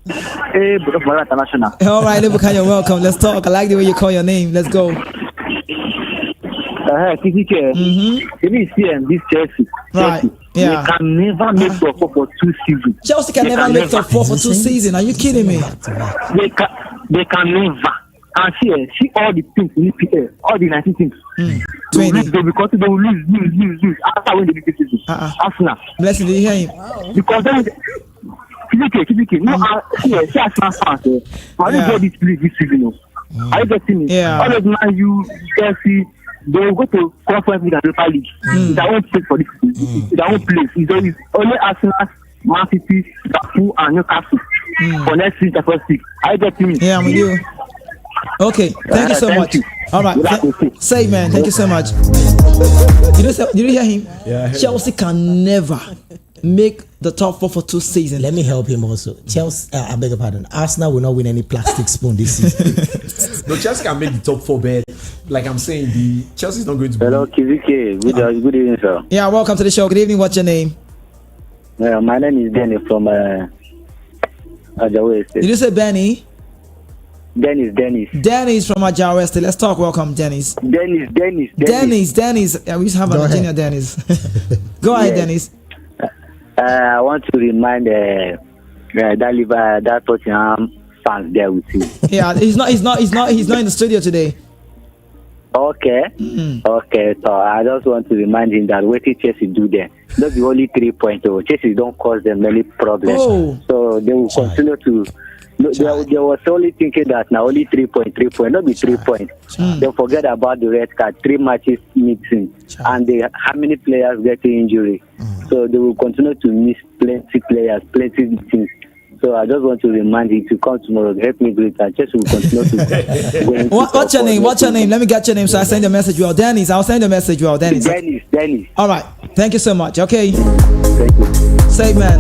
Hey, International. All right, Nebukanya, welcome. Let's talk. I like the way you call your name. Let's go. KCK. This Chelsea. Right. Yeah. They can never make top 4 for 2 seasons. Chelsea can never make top 4 for 2 seasons. Are you kidding me? They can never. And see all the teams in EPL, all the 19 teams. 20. They will lose. After when they beat the season. Arsenal. Blessing, did you hear him? Because then KCK. No, see Arsenal fans. I don't get this season. Are you getting me? Yeah. All of Man U, Chelsea, they will go to Conference League and Europa League. It's their own place for this. It's their own place. It's only Arsenal, Man City, Liverpool, and Newcastle for next season, the first league. Are you getting me? Yeah, I'm with you. Okay, thank you so much. All right, say, man, thank you so much. Did you hear him? Yeah. Chelsea can never make the top 4 for 2 seasons. Let me help him also. Chelsea, I beg your pardon. Arsenal will not win any plastic spoon this season. No, Chelsea can make the top 4, but like I'm saying, the Chelsea is not going to. Hello, KCK. Good evening, sir. Yeah, welcome to the show. Good evening. What's your name? My name is Danny from Ajawa Estate. Did you say Benny? Dennis. Dennis from Ajawa Estate. Let's talk. Welcome, Dennis. Dennis. Yeah, we used to have a junior Dennis. Go ahead, Dennis. I want to remind that Tottenham fans there with you. Yeah, he's not in the studio today. Okay. Okay. So I just want to remind him that what Chelsea do there, not the only 3 points. Chelsea don't cause them many problems. Oh. So they will continue to. They were only thinking that now only 3 points, not be 3 points. They forget about the red card, 3 matches missing, and how many players getting injury. So they will continue to miss plenty players, plenty things. So I just want to remind you to come tomorrow. Help me greet and just will continue to go. What's your name? What's your name? Let me get your name so I send the message. Well, Dennis, I'll send the message. Well, Dennis. Dennis. All right. Thank you so much. Okay. Thank you. Say, man.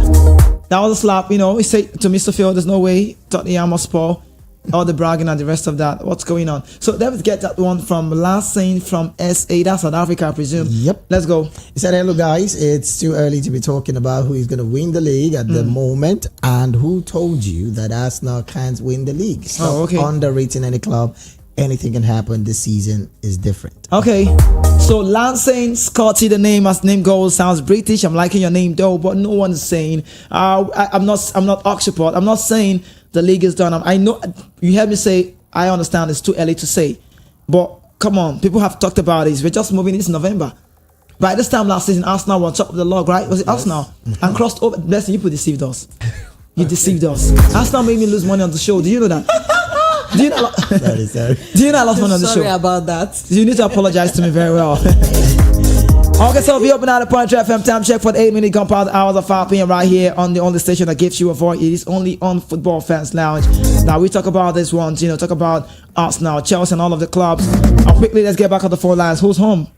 That was a slap, you know. We say to Mr. Phil, there's no way Tottenham must spoil all the bragging and the rest of that. What's going on? So let's get that one from last seen from SA. That's South Africa, I presume. Yep. Let's go. He said, hello guys, it's too early to be talking about who is going to win the league at the moment, and who told you that Arsenal can't win the league. Stop underrating any club. Anything can happen. This season is different. Okay. So Lansing Scotty, the name as name goes, sounds British. I'm liking your name though, but no one's saying I'm not Oxford. I'm not saying the league is done. I know you heard me say I understand it's too early to say, but come on, people have talked about this. We're just moving into November. By this time last season, Arsenal were on top of the log, right? Was it Arsenal? And crossed over. Blessing, you people deceived us. You deceived us. Arsenal made me lose money on the show. Do you know that? Do you know? Sorry. Do you know I lost money on the show? Sorry about that. You need to apologize to me very well. Okay, so we open out the Point FM time check for the 8-minute compound hours of 5 p.m. right here on the only station that gives you a voice. It is only on Football Fans Lounge. Now we talk about this one, talk about Arsenal, Chelsea, and all of the clubs. Quickly, let's get back on the 4 lines. Who's home?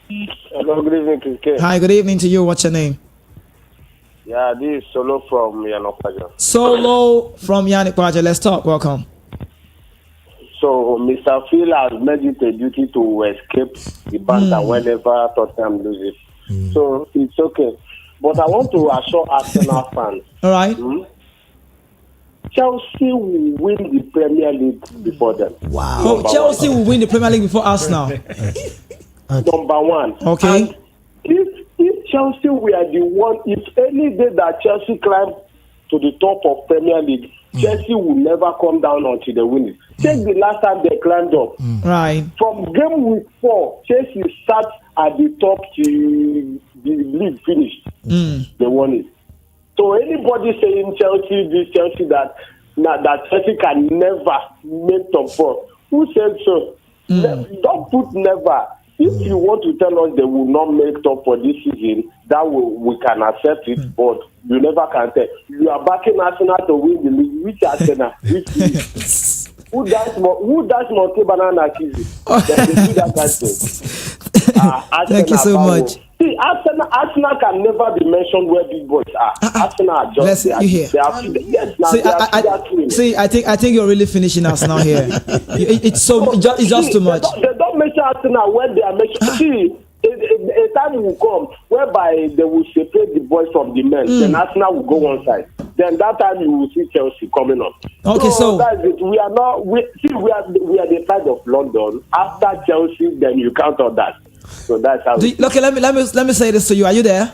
Hello, good evening, KK. Hi, good evening to you. What's your name? Yeah, this is Solo from Yanokwaja. Solo from Yanokwaja. Let's talk. Welcome. So, Mr. Phil has made it a duty to escape the banter whenever Tottenham loses. So, it's okay. But I want to assure Arsenal fans. All right. Chelsea will win the Premier League before them. Wow. Chelsea will win the Premier League before Arsenal. Number one. Okay. And if Chelsea were the one, if any day that Chelsea climbed to the top of Premier League, Chelsea will never come down until they win it. Check the last time they climbed up. Right. From game week 4, Chelsea sat at the top till the league finished. They won it. So anybody saying Chelsea, this Chelsea that Chelsea can never make top four, who said so? Don't put never. If you want to tell us they will not make top for this season, we can accept it, but you never can tell. You are backing Arsenal to win the league. Which Arsenal? Which league? Who does Monte Banana Kizi? Thank you so much. See, Arsenal can never be mentioned where big boys are. Arsenal are just Listen, you hear? I think you're really finishing Arsenal here. It's just too much. They don't mention Arsenal when they are mentioned. See, a time will come whereby they will separate the boys from the men. Then Arsenal will go one side. Then that time you will see Chelsea coming up. Okay, so that's it. We are the side of London. After Chelsea, then you count on that. So that's how. Let me say this to you. Are you there?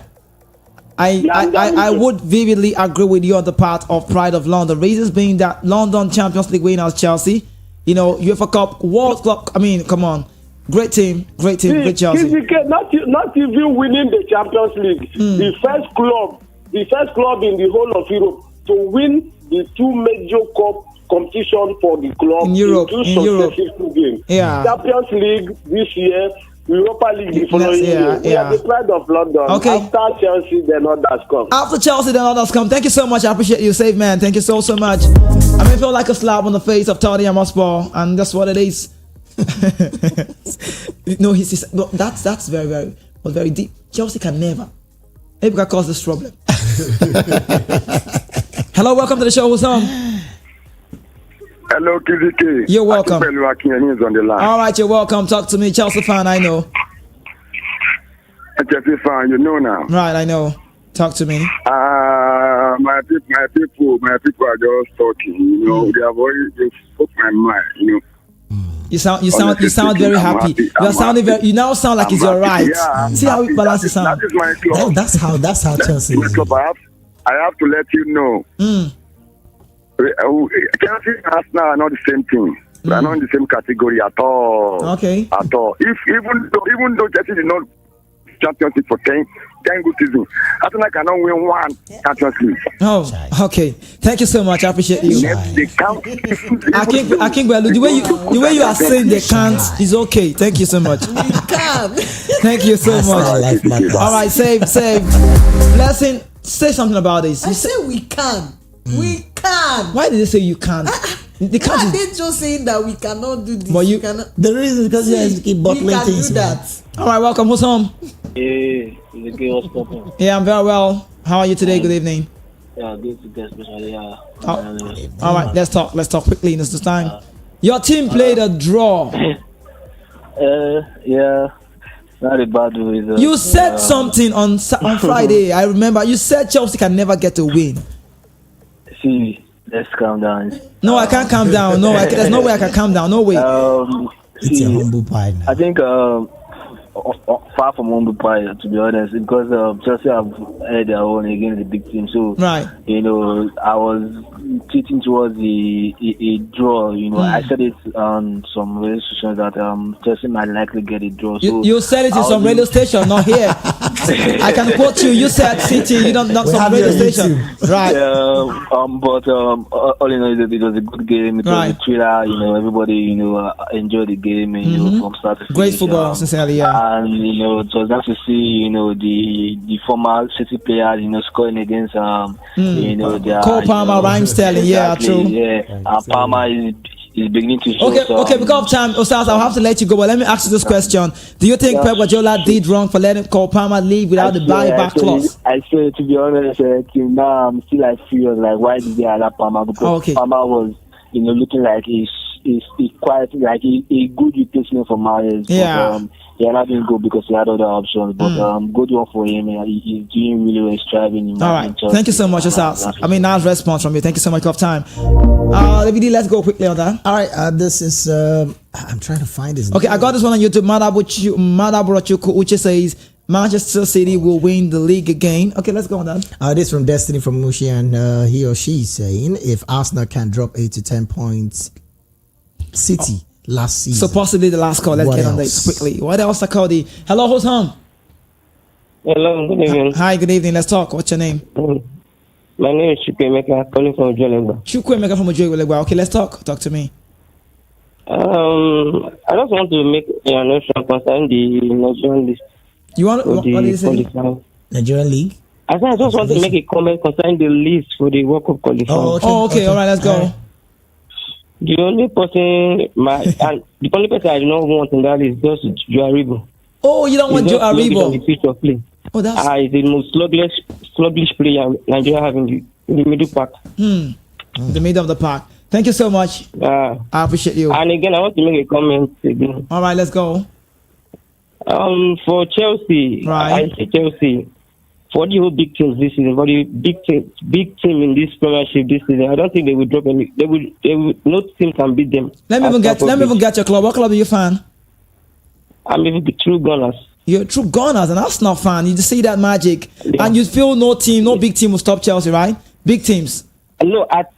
I would vividly agree with you on the part of pride of London. Reasons being that London Champions League winners Chelsea, UEFA Cup, World Cup. I mean, come on, great team, great Chelsea. Not even winning the Champions League, the first club in the whole of Europe to win the two major cup competition for the club in Europe. Games. Yeah, Champions League this year. Europa League the following year. We are the pride of London. Okay. After Chelsea, then others come. After Chelsea, then others come. Thank you so much. I appreciate you, Save Man. Thank you so much. I may feel like a slap on the face of Tottenham Hotspur, and that's what it is. No, that's very deep. Chelsea can never. Maybe can cause this problem. Hello, welcome to the show. What's on? Hello, Kizike. You're welcome. Is on the line. All right, you're welcome. Talk to me. Chelsea fan, I know. Chelsea fan, you know now. Right, I know. Talk to me. My people are just talking. They have already just spoke my mind. You sound very happy. You now sound like it's your right. Yeah, see how it balances sound. That is my club. That's how Chelsea is. I have to let you know. Chelsea and Arsenal are not the same thing. They are not in the same category at all. Okay. At all. Even though Chelsea did not Champions League for 10 good seasons, Arsenal cannot win one Champions League. Oh, okay. Thank you so much. I appreciate you. They can't. I think the way you are saying they can't is okay. Thank you so much. We can. Thank you so much. All right, save. Blessing, say something about this. I say we can. We can. Why did they say you can't? They can't. Why are they just saying that we cannot do this? But you cannot. The reason is because you guys keep bottling things. We can do that. All right, welcome. Who's home? Hey, what's popping? Yeah, I'm very well. How are you today? Good evening. Yeah, good to get especially. All right, let's talk quickly in this time. Your team played a draw. Yeah. Not a bad way. You said something on Friday. I remember you said Chelsea can never get a win. See, let's calm down. No, I can't calm down. No, there's no way I can calm down. No way. It's a humble pie now. I think far from humble pie, to be honest, because Chelsea have held their own against the big team. So, right. I was cheating towards a draw. I said it on some radio stations that Chelsea might likely get a draw. So you said it in some radio station, not here. I can quote you. You said City. You don't not some radio station, right? But all in all, it was a good game. It was a thriller. Everybody enjoyed the game. From start to finish. Great football, sincerely, yeah. And it was nice to see the former City players scoring against their Cole Palmer, Ryan Sterling, exactly, yeah, true. Yeah, and Palmer is beginning to show. Okay. Because of time, Osas, I'll have to let you go. But let me ask you this question: do you think Pep Guardiola did wrong for letting Cole Palmer leave without the buyback clause? I say, to be honest, till now I'm still furious. Like, why did they allow Palmer? Because Palmer was, looking like he's quite like a good replacement for Mahrez. Yeah. But, yeah, not doing good because he had other options, but good one for him. He's doing really well, striving. All right, thank you so much, Osas. Nice response from you. Thank you so much for time. Let's go quickly on that. All right, this is I'm trying to find this. Okay, I got this one on YouTube. Madabuchuku, which says Manchester City will win the league again. Okay, let's go on that. This from Destiny from Mushi, and he or she is saying if Arsenal can drop 8 to 10 points, City. Last season. So possibly the last call. Let's get on this quickly. What else, Cody? Hello, who's home? Hello, good evening. Hi, good evening. Let's talk. What's your name? My name is Chukwemeka, calling from Ojuelegba. Chukwemeka from Ojuelegba. Okay, let's talk. Talk to me. I just want to make an announcement concerning the Nigerian list. You want what did you say? Nigerian League? I just want to make a comment concerning the list for the World Cup qualifier. Okay. All right, let's go. The only person I do not want in that is just Joe Aribo. Oh, you don't want Joe Aribo? The pitch of play. Oh, that's he's the most sluggish player Nigeria have in the middle pack. The middle of the park. Thank you so much. I appreciate you. And again, I want to make a comment again. All right, let's go. For Chelsea, right. I say Chelsea. For the whole big teams this season, for the big team in this Premiership this season, I don't think they will drop any. They will. No team can beat them. Let me even get your club. What club are you fan? I'm a true Gunners. You're a true Gunners, and Arsenal fan. You just see that magic, and you feel no big team will stop Chelsea, right? Big teams. No, at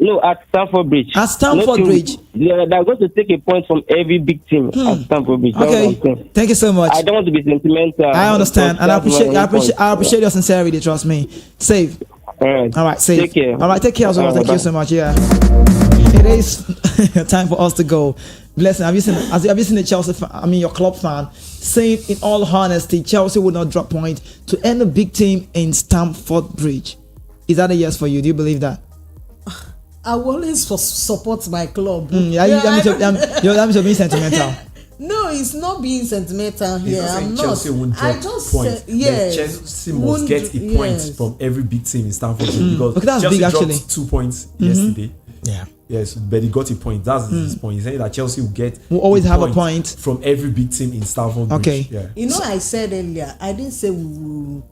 Stamford Bridge. At Stamford Bridge. They're going to take a point from every big team at Stamford Bridge. Okay. Thank you so much. I don't want to be sentimental. I understand, and I appreciate your sincerity. Trust me. Safe. All right. Safe. Take care. All right. Take care as well. Thank you so much. Yeah. It is time for us to go. Blessing. Have you seen the Chelsea fan, your club fan saying in all honesty Chelsea would not drop point to end a big team in Stamford Bridge? Is that a yes for you? Do you believe that? I will always support my club. That means you're being sentimental. No, it's not being sentimental here. I'm not. Chelsea won't drop points. Yes. Chelsea must get a point from every big team in Stamford Bridge because that's Chelsea big, actually. dropped 2 points yesterday. Yeah. Yes, but he got a point. That's his point. He's saying that Chelsea will always have a point from every big team in Stamford Bridge. Okay. Yeah. I said earlier, I didn't say we will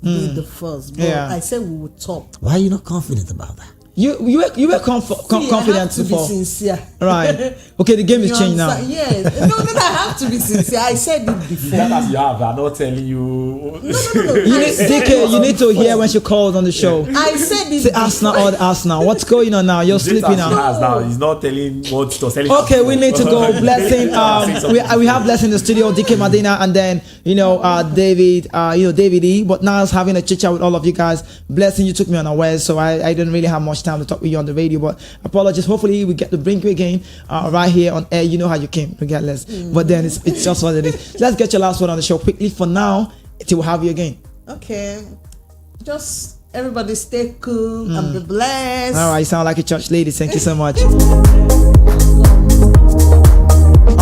be the first, but I said we will top. Why are you not confident about that? You were confident I have to before. be sincere. Right. Okay, the game is changed now. Yes. No, I have to be sincere. I said it before. That as you have, I'm not telling you. No. You need to hear when she calls on the show. I said it. Say Arsenal or Arsenal. What's going on now? You're sleeping now. He's not telling what to tell. Okay, we need to go. Blessing. We have Blessing in the studio, DK Medina, and then David. David E. But now I was having a chit chat with all of you guys. Blessing, you took me unawares, so I didn't really have much time to talk with you on the radio, but apologies. Hopefully we get to bring you again right here on air. You know how you came, regardless. But then it's just what it is. Let's get your last word on the show quickly for now till we'll have you again. Okay. Just everybody stay cool and be blessed. All right, you sound like a church lady. Thank you so much. All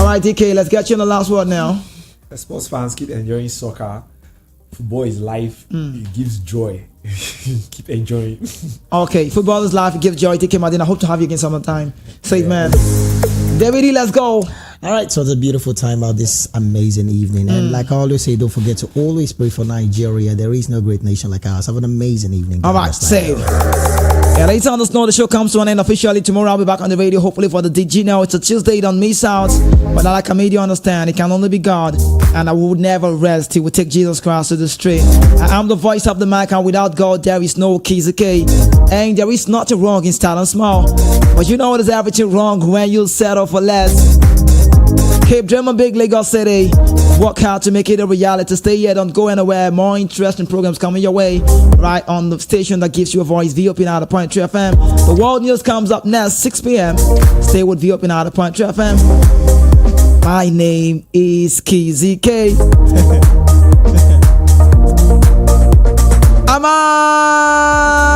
right, DK, let's get you on the last word now. Sports fans, keep enjoying soccer. Football is life. It gives joy. Keep enjoying. Okay, football is life. It gives joy. DK Medina. I hope to have you again sometime. Safe man. David E, let's go. All right, so it's a beautiful time out this amazing evening. And like I always say, don't forget to always pray for Nigeria. There is no great nation like ours. Have an amazing evening. All right, save. Yeah, later on the snow, the show comes to an end officially. Tomorrow I'll be back on the radio, hopefully for the DG. Now it's a Tuesday, don't miss out. But like I made you understand, it can only be God. And I would never rest till we take Jesus Christ to the street. I am the voice of the mic, and without God there is no keys, okay? And there is nothing wrong in starting small. But you know there's everything wrong when you settle for less. Keep dreaming big, Lagos City. Work hard to make it a reality. Stay here, don't go anywhere. More interesting programs coming your way. Right on the station that gives you a voice, VOP 90.3 FM. The world news comes up next, 6 p.m. Stay with VOP 90.3 FM. My name is Kizzy K. Am I?